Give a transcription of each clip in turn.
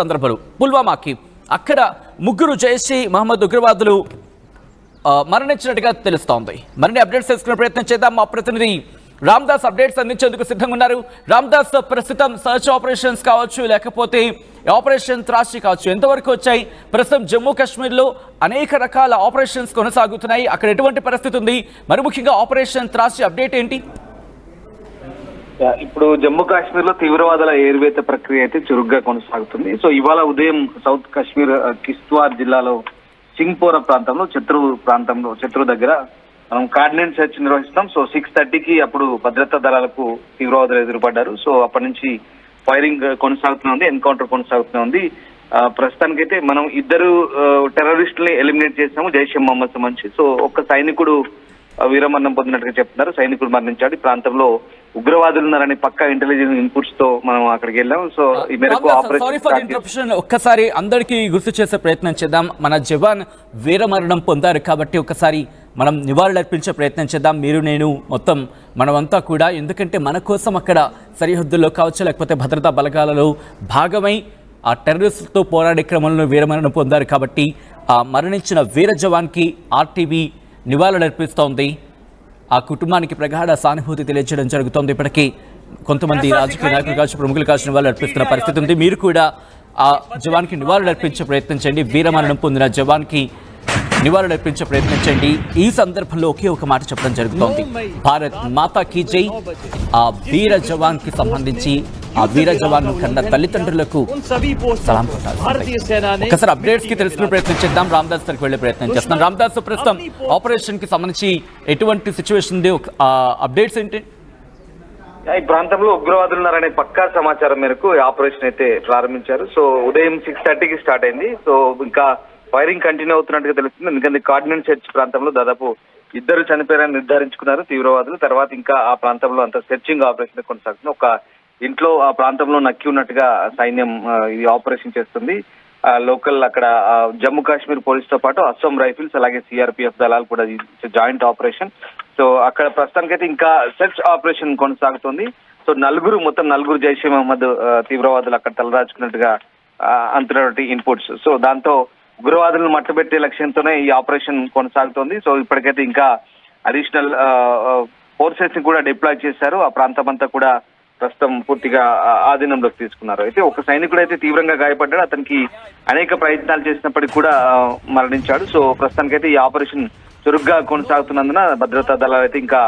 సందర్భంలో పుల్వామాకి అక్కడ ముగ్గురు జైషీ మహమ్మద్ ఉగ్రవాదులు మరణించినట్టుగా తెలుస్తోంది. మరిన్ని అప్డేట్స్ తెలుసుకునే ప్రయత్నం చేద్దాం. మా ప్రతినిధి రామ్దాస్ అప్డేట్స్ అందించేందుకు సిద్ధంగా ఉన్నారు. రామ్దాస్, ప్రస్తుతం సర్చ్ ఆపరేషన్స్ కావచ్చు, లేకపోతే ఆపరేషన్ త్రాసి కావచ్చు, ఎంతవరకు వచ్చాయి? ప్రస్తుతం జమ్మూ కాశ్మీర్లో అనేక రకాల ఆపరేషన్స్ కొనసాగుతున్నాయి. అక్కడ ఎటువంటి పరిస్థితి ఉంది? మరి ముఖ్యంగా ఆపరేషన్ త్రాసి అప్డేట్ ఏంటి? ఇప్పుడు జమ్మూ కాశ్మీర్ లో తీవ్రవాదుల ఏరువేత ప్రక్రియ అయితే చురుగ్గా కొనసాగుతుంది. సో ఇవాళ ఉదయం సౌత్ కాశ్మీర్ కిష్త్వార్ జిల్లాలో సింగ్పోరా ప్రాంతంలో శత్రు దగ్గర మనం కార్డినెంట్ సెర్చ్ నిర్వహిస్తాం. సో 6:30కి అప్పుడు భద్రతా దళాలకు తీవ్రవాదులు ఎదురుపడ్డారు. సో అప్పటి నుంచి ఫైరింగ్ కొనసాగుతూనే ఉంది, ఎన్కౌంటర్ కొనసాగుతూనే ఉంది. ప్రస్తుతానికైతే మనం ఇద్దరు టెర్రరిస్టుల్ని ఎలిమినేట్ చేసాము జైషే మహమ్మద్ సంబంధించి. సో ఒక్క సైనికుడు వీరమరణం పొందినట్టుగా చెప్తున్నారు. సైనికుడు మరణించాడు. ఈ ప్రాంతంలో ఉగ్రవాదులు ఉన్నారని పక్కా ఇంటెలిజెన్స్ ఇన్పుట్స్ తో మనం అక్కడికి వెళ్ళాం. సో ఈ మేరకు ఆపరేషన్ ఒక్కసారి అందరికీ గుర్తు చేసే ప్రయత్నం చేద్దాం. మన జవాన్ వీరమరణం పొందారు కాబట్టి ఒక్కసారి మనం నివాళులర్పించే ప్రయత్నం చేద్దాం. మీరు, నేను, మొత్తం మనమంతా కూడా. ఎందుకంటే మన కోసం అక్కడ సరిహద్దుల్లో కావచ్చు, లేకపోతే భద్రతా బలగాలలో భాగమై ఆ టెర్రరిస్టులతో పోరాడే క్రమంలో వీరమరణం పొందారు కాబట్టి ఆ మరణించిన వీర జవాన్కి ఆర్టీవీ నివాళులర్పిస్తోంది. ఆ కుటుంబానికి ప్రగాఢ సానుభూతి తెలియజేయడం జరుగుతోంది. ఇప్పటికీ కొంతమంది రాజకీయ నాయకులు కావచ్చు, ప్రముఖులు కావచ్చు నివాళులు అర్పిస్తున్న పరిస్థితి ఉంది. మీరు కూడా ఆ జవాన్కి నివాళులు అర్పించే ప్రయత్నం చేయండి. వీరమరణం పొందిన జవాన్కి నివాళులు అర్పించే ప్రయత్నం చేయండి. ఈ సందర్భంలో ఒకే ఒక మాట చెప్పడం జరుగుతోంది, భారత్ మాతా కీ జై. ఆ వీర జవాన్ కి సంబంధించి ఆ వీర జవాన్ కన్న తల్లిదండ్రులకు సలాం కొట్టాలి. ఒకసారి అప్డేట్స్ కి తెలుసుకునే ప్రయత్నం చేద్దాం. రామ్దాస్ దగ్గరికి వెళ్లే ప్రయత్నం చేస్తున్నాం. రామ్దాస్, ప్రస్తుతం ఆపరేషన్ కి సంబంధించి ఎటువంటి సిచ్యువేషన్ ఉంది? అప్డేట్స్ ఏంటి? ఈ ప్రాంతంలో ఉగ్రవాదులు ఉన్నారనే పక్కా సమాచారం మేరకు ఆపరేషన్ అయితే ప్రారంభించారు. సో ఉదయం 6:30కి స్టార్ట్ అయింది. సో ఇంకా ఫైరింగ్ కంటిన్యూ అవుతున్నట్టుగా తెలుస్తుంది. ఎందుకంటే కార్డినెంట్ సెర్చ్ ప్రాంతంలో దాదాపు ఇద్దరు చనిపోయారని నిర్ధారించుకున్నారు తీవ్రవాదులు. తర్వాత ఇంకా ఆ ప్రాంతంలో అంత సెర్చింగ్ ఆపరేషన్ కొనసాగుతుంది. ఒక ఇంట్లో ఆ ప్రాంతంలో నక్కి ఉన్నట్టుగా సైన్యం ఈ ఆపరేషన్ చేస్తుంది. లోకల్ అక్కడ జమ్మూ కాశ్మీర్ పోలీస్ తో పాటు అస్సాం రైఫిల్స్ అలాగే సిఆర్పిఎఫ్ దళాలు కూడా జాయింట్ ఆపరేషన్. సో అక్కడ ప్రస్తుతానికైతే ఇంకా సెర్చ్ ఆపరేషన్ కొనసాగుతుంది. సో మొత్తం నలుగురు జైషే మహమ్మద్ తీవ్రవాదులు అక్కడ తలదాచుకున్నట్టుగా అంతున్నటువంటి ఇన్పుట్స్. సో దాంతో ఉగ్రవాదులను మట్టబెట్టే లక్ష్యంతోనే ఈ ఆపరేషన్ కొనసాగుతోంది. సో ఇప్పటికైతే ఇంకా అడిషనల్ ఫోర్సెస్ ని కూడా డిప్లాయ్ చేశారు. ఆ ప్రాంతం అంతా కూడా ప్రస్తుతం పూర్తిగా ఆధీనంలోకి తీసుకున్నారు. అయితే ఒక సైనికుడు అయితే తీవ్రంగా గాయపడ్డాడు. అతనికి అనేక ప్రయత్నాలు చేసినప్పటికీ కూడా మరణించాడు. సో ప్రస్తుతానికైతే ఈ ఆపరేషన్ చురుగ్గా కొనసాగుతున్నందున భద్రతా దళాలు అయితే ఇంకా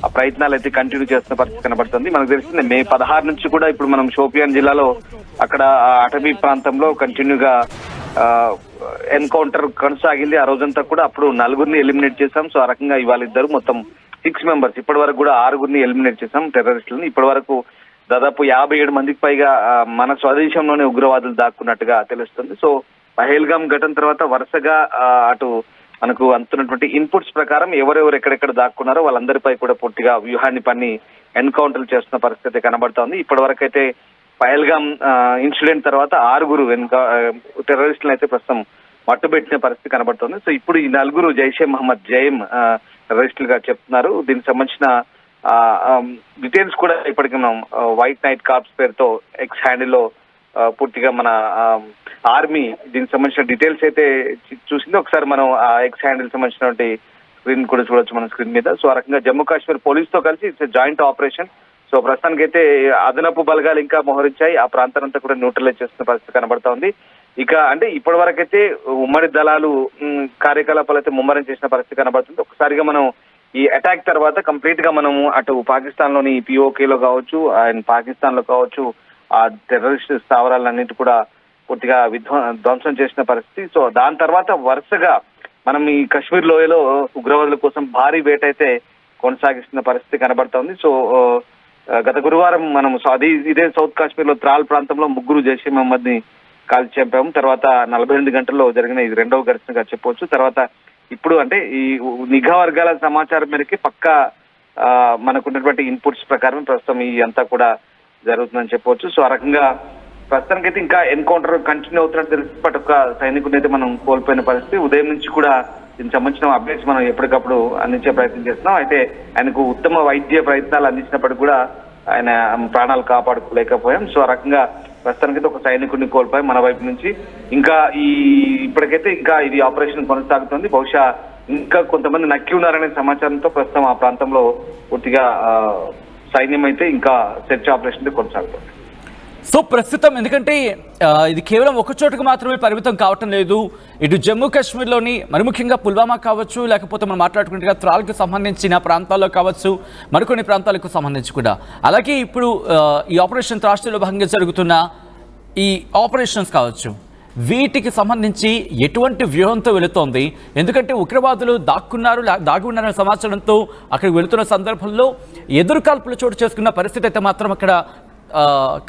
ఆ ప్రయత్నాలు అయితే కంటిన్యూ చేస్తున్న పరిస్థితి కనబడుతుంది. మనకు తెలిసిందే మే 16 నుంచి కూడా ఇప్పుడు మనం షోపియాన్ జిల్లాలో అక్కడ అటవీ ప్రాంతంలో కంటిన్యూగా ఎన్కౌంటర్ కొనసాగింది. ఆ రోజంతా కూడా అప్పుడు నలుగురిని ఎలిమినేట్ చేశాం. సో ఆ రకంగా ఇవాళ ఇద్దరు మొత్తం 6 మెంబర్స్, ఇప్పటి వరకు కూడా 6గురిని ఎలిమినేట్ చేశాం టెర్రరిస్టులను. ఇప్పటి వరకు దాదాపు 57 మందికి పైగా మన స్వదేశంలోనే ఉగ్రవాదులు దాక్కున్నట్టుగా తెలుస్తుంది. సో పహల్గామ్ ఘటన తర్వాత వరుసగా అటు మనకు అందుతున్నటువంటి ఇన్పుట్స్ ప్రకారం ఎవరెవరు ఎక్కడెక్కడ దాక్కున్నారో వాళ్ళందరిపై కూడా పూర్తిగా వ్యూహాన్ని పన్ని ఎన్కౌంటర్లు చేస్తున్న పరిస్థితి కనబడుతోంది. ఇప్పటి వరకు అయితే పహల్గామ్ ఇన్సిడెంట్ తర్వాత 6గురు టెర్రరిస్టులను అయితే ప్రస్తుతం మట్టుబెట్టిన పరిస్థితి కనబడుతోంది. సో ఇప్పుడు ఈ నలుగురు జైషే మహమ్మద్ టెర్రరిస్టులుగా చెప్తున్నారు. దీనికి సంబంధించిన డీటెయిల్స్ కూడా ఇప్పటికి మనం వైట్ నైట్ కార్ప్స్ పేరుతో ఎక్స్ హ్యాండిల్లో పూర్తిగా మన ఆర్మీ దీనికి సంబంధించిన డీటెయిల్స్ అయితే చూసింది. ఒకసారి మనం ఆ ఎక్స్ హ్యాండిల్ సంబంధించినటువంటి స్క్రీన్ కూడా చూడొచ్చు మన స్క్రీన్ మీద. సో ఆ రకంగా జమ్మూ కాశ్మీర్ పోలీస్ తో కలిసి ఇట్స్ జాయింట్ ఆపరేషన్. సో ప్రస్తుతానికైతే అదనపు బలగాలు ఇంకా మోహరించాయి. ఆ ప్రాంతానంతా కూడా న్యూట్రలైజ్ చేస్తున్న పరిస్థితి కనబడతా ఉంది. ఇక అంటే ఇప్పటి వరకైతే ఉమ్మడి దళాలు కార్యకలాపాలు అయితే ముమ్మరం చేసిన పరిస్థితి కనబడుతుంది. ఒకసారిగా మనం ఈ అటాక్ తర్వాత కంప్లీట్ గా మనము అటు పాకిస్తాన్ లోని పిఓకేలో కావచ్చు అండ్ పాకిస్తాన్ లో కావచ్చు ఆ టెర్రరిస్ట్ స్థావరాలన్నింటి కూడా పూర్తిగా ధ్వంసం చేసిన పరిస్థితి. సో దాని తర్వాత వరుసగా మనం ఈ కశ్మీర్ లోయలో ఉగ్రవాదుల కోసం భారీ వేట అయితే కొనసాగిస్తున్న పరిస్థితి కనబడుతోంది. సో గత గురువారం మనం ఇదే సౌత్ కాశ్మీర్ లో త్రాల్ ప్రాంతంలో ముగ్గురు జైషే మహమ్మద్ ని కాల్చి చంపాము. తర్వాత 48 గంటల్లో జరిగిన ఇది రెండవ ఘటనగా చెప్పవచ్చు. తర్వాత ఇప్పుడు అంటే ఈ నిఘా వర్గాల సమాచారం మేరకు పక్కా మనకున్నటువంటి ఇన్పుట్స్ ప్రకారం ప్రస్తుతం ఈ అంతా కూడా జరుగుతుందని చెప్పవచ్చు. సో ఆ రకంగా ప్రస్తుతానికైతే ఇంకా ఎన్కౌంటర్ కంటిన్యూ అవుతున్నట్టు తెలిసి బట్ ఒక సైనికుడిని అయితే మనం కోల్పోయిన పరిస్థితి. ఉదయం నుంచి కూడా దీనికి సంబంధించిన అప్డేట్స్ మనం ఎప్పటికప్పుడు అందించే ప్రయత్నం చేస్తున్నాం. అయితే ఆయనకు ఉత్తమ వైద్య ప్రయత్నాలు అందించినప్పటికీ కూడా ఆయన ప్రాణాలు కాపాడుకోలేకపోయాం. సో ఆ రకంగా ప్రస్తుతానికైతే ఒక సైనికుడిని కోల్పోయి మన వైపు నుంచి ఇంకా ఇప్పటికైతే ఇంకా ఇది ఆపరేషన్ కొనసాగుతుంది. బహుశా ఇంకా కొంతమంది నక్కి ఉన్నారనే సమాచారంతో ప్రస్తుతం ఆ ప్రాంతంలో పూర్తిగా సైన్యం అయితే ఇంకా సెర్చ్ ఆపరేషన్ కొనసాగుతుంది. సో ప్రస్తుతం ఎందుకంటే ఇది కేవలం ఒక చోటుకు మాత్రమే పరిమితం కావటం లేదు. ఇటు జమ్మూ కాశ్మీర్లోని మరి ముఖ్యంగా పుల్వామా కావచ్చు, లేకపోతే మనం మాట్లాడుకుంటే త్రాల్కు సంబంధించిన ప్రాంతాల్లో కావచ్చు, మరికొన్ని ప్రాంతాలకు సంబంధించి కూడా. అలాగే ఇప్పుడు ఈ ఆపరేషన్ త్రాష్ట్రలో భాగంగా జరుగుతున్న ఈ ఆపరేషన్స్ కావచ్చు, వీటికి సంబంధించి ఎటువంటి వ్యూహంతో వెళుతోంది? ఎందుకంటే ఉగ్రవాదులు దాగి ఉన్నారనే సమాచారంతో అక్కడికి వెళుతున్న సందర్భంలో ఎదురుకాల్పులు చోటు చేసుకున్న పరిస్థితి అయితే మాత్రం అక్కడ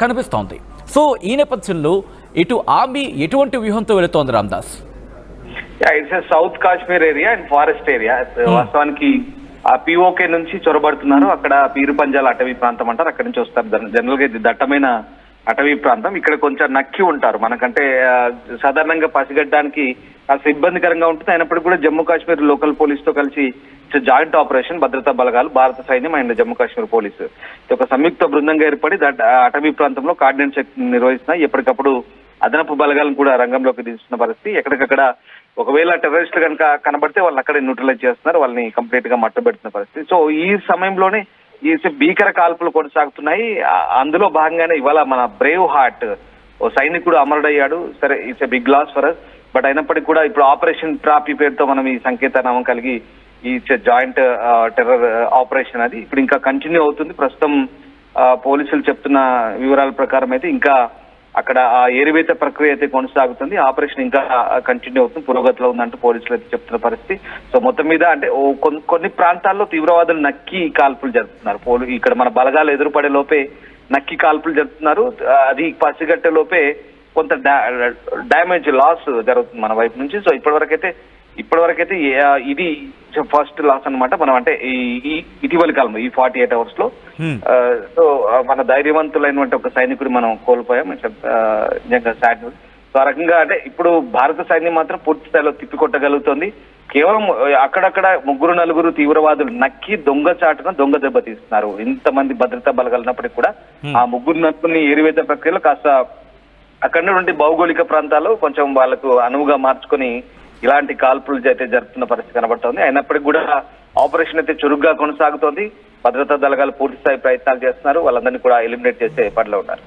కనిపిస్తోంది. సో ఈ నేపథ్యంలో ఇటు ఆర్మీ ఎటువంటి వ్యూహంతో వెళుతోంది Ramdas? It's south Kashmir area and forest area. వాస్తవానికి ఆ పిఓకే నుంచి చొరబడుతున్నారు. అక్కడ పీరు పంజాల అటవీ ప్రాంతం అంటారు, అక్కడి నుంచి వస్తారు. జనరల్ గా ఇది దట్టమైన అటవీ ప్రాంతం. ఇక్కడ కొంచెం నక్కి ఉంటారు. మనకంటే సాధారణంగా పసిగట్టడానికి కాస్త ఇబ్బందికరంగా ఉంటుంది. అయినప్పటికీ కూడా జమ్మూ కాశ్మీర్ లోకల్ పోలీస్ తో కలిసి జాయింట్ ఆపరేషన్ భద్రతా బలగాలు, భారత సైన్యం అండ్ జమ్మూ కాశ్మీర్ పోలీసు ఒక సంయుక్త బృందంగా ఏర్పడి అటవీ ప్రాంతంలో కార్డినెన్స్ నిర్వహిస్తున్నాయి. ఎప్పటికప్పుడు అదనపు బలగాలను కూడా రంగంలోకి దిస్తున్న పరిస్థితి. ఎక్కడికక్కడ ఒకవేళ టెర్రరిస్టులు కనుక కనబడితే వాళ్ళని అక్కడే న్యూట్రలైజ్ చేస్తున్నారు, వాళ్ళని కంప్లీట్ గా మట్టబెడుతున్న పరిస్థితి. సో ఈ సమయంలోనే ఈ భీకర కాల్పులు కొనసాగుతున్నాయి. అందులో భాగంగానే ఇవాళ మన బ్రేవ్ హార్ట్ ఓ సైనికుడు అమరుడయ్యాడు. సరే, it's a big loss for us. But అయినప్పటికీ కూడా ఇప్పుడు ఆపరేషన్ ట్రాపీ పేరుతో మనం ఈ సంకేతనామం కలిగి ఈ జాయింట్ టెర్రర్ ఆపరేషన్ అది ఇప్పుడు ఇంకా కంటిన్యూ అవుతుంది. ప్రస్తుతం పోలీసులు చెప్తున్న వివరాల ప్రకారం అయితే ఇంకా అక్కడ ఆ ఏరివేత ప్రక్రియ అయితే కొనసాగుతుంది. ఆపరేషన్ ఇంకా కంటిన్యూ అవుతుంది, పురోగతిలో ఉందంటూ పోలీసులు అయితే చెప్తున్న పరిస్థితి. సో మొత్తం మీద అంటే కొన్ని ప్రాంతాల్లో తీవ్రవాదులు నక్కి కాల్పులు జరుపుతున్నారు. ఇక్కడ మన బలగాలు ఎదురుపడే లోపే నక్కి కాల్పులు జరుపుతున్నారు. అది పసిగట్టే లోపే కొంత డ్యామేజ్ లాస్ జరుగుతుంది మన వైపు నుంచి. సో ఇప్పటివరకైతే ఇది ఫస్ట్ లాస్ అన్నమాట. మనం అంటే ఈ ఇటీవలి కాలం ఈ 48 hours లో సో మన ధైర్యవంతులైనటువంటి ఒక సైనికుడు మనం కోల్పోయాం. నిజంగా సాడ్. సో ఆ రకంగా అంటే ఇప్పుడు భారత సైన్యం మాత్రం పూర్తి స్థాయిలో తిప్పికొట్టగలుగుతుంది. కేవలం అక్కడక్కడ 3-4 తీవ్రవాదులు నక్కి దొంగ దెబ్బ తీస్తున్నారు. ఇంతమంది భద్రతా బలగాలు ఉన్నప్పటికీ కూడా ఆ 3-4 ఏరివేత ప్రక్రియలో కాస్త అక్కడ నుండి భౌగోళిక ప్రాంతాలు కొంచెం వాళ్ళకు అనువుగా మార్చుకొని ఇలాంటి కాల్పులు అయితే జరుపుతున్న పరిస్థితి కనబడుతోంది. అయినప్పటికీ కూడా ఆపరేషన్ అయితే చురుగ్గా కొనసాగుతోంది. భద్రతా దళాలు పూర్తి స్థాయి ప్రయత్నాలు చేస్తున్నారు. వాళ్ళందరినీ కూడా ఎలిమినేట్ చేసే పనిలో ఉన్నారు.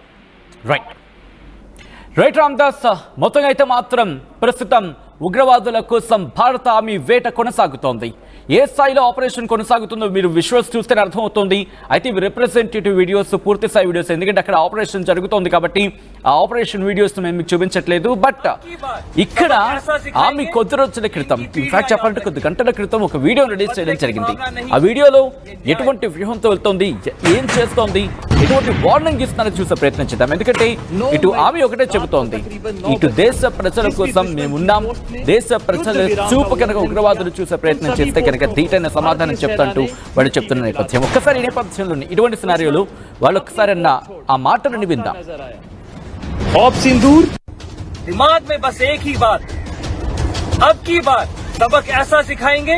రైట్ రామ్దాస్, మొత్తంగా అయితే మాత్రం ప్రస్తుతం ఉగ్రవాదుల కోసం భారత ఆర్మీ వేట కొనసాగుతోంది. ఏ స్థాయిలో ఆపరేషన్ కొనసాగుతుందో మీరు విజువల్స్ చూస్తేనే అర్థమవుతుంది. అయితే ఇవి రిప్రజెంటేటివ్ వీడియోస్, పూర్తి స్థాయి వీడియోస్, ఎందుకంటే అక్కడ ఆపరేషన్ జరుగుతోంది కాబట్టి ఆ ఆపరేషన్ వీడియోస్ మేము మీకు చూపించట్లేదు. బట్ ఇక్కడ ఆర్మీ కొద్ది రోజుల క్రితం, ఇన్ఫాక్ట్ చెప్పాలంటే కొద్ది గంటల క్రితం ఒక వీడియో రిలీజ్ చేయడం జరిగింది. ఆ వీడియోలో ఎటువంటి వ్యూహంతో వెళ్తోంది, ఏం చేస్తోంది, ఎటువంటి వార్నింగ్ ఇస్తున్నారో చూసే ప్రయత్నం చేద్దాం. ఎందుకంటే ఇటు ఆర్మీ ఒకటే చెబుతోంది, ఇటు దేశ ప్రజల కోసం మేమున్నాం, దేశ ప్రజల చూపు కనుక ఉగ్రవాదులు చూసే ప్రయత్నం చేస్తే కనుక ధీటైన సమాధానం చెప్తాంటూ వాళ్ళు చెప్తున్న నేపథ్యం. ఒక్కసారి ఈ నేపథ్యంలోని ఇటువంటి సినారియోలు వాళ్ళు ఒక్కసారి అన్న ఆ మాటలని విందాం. सिंदूर दिमाग में बस एक ही बात, अब की बार सबक ऐसा सिखाएंगे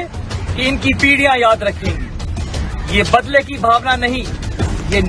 कि इनकी पीढ़ियां याद रखेंगी. ये बदले की भावना नहीं, ये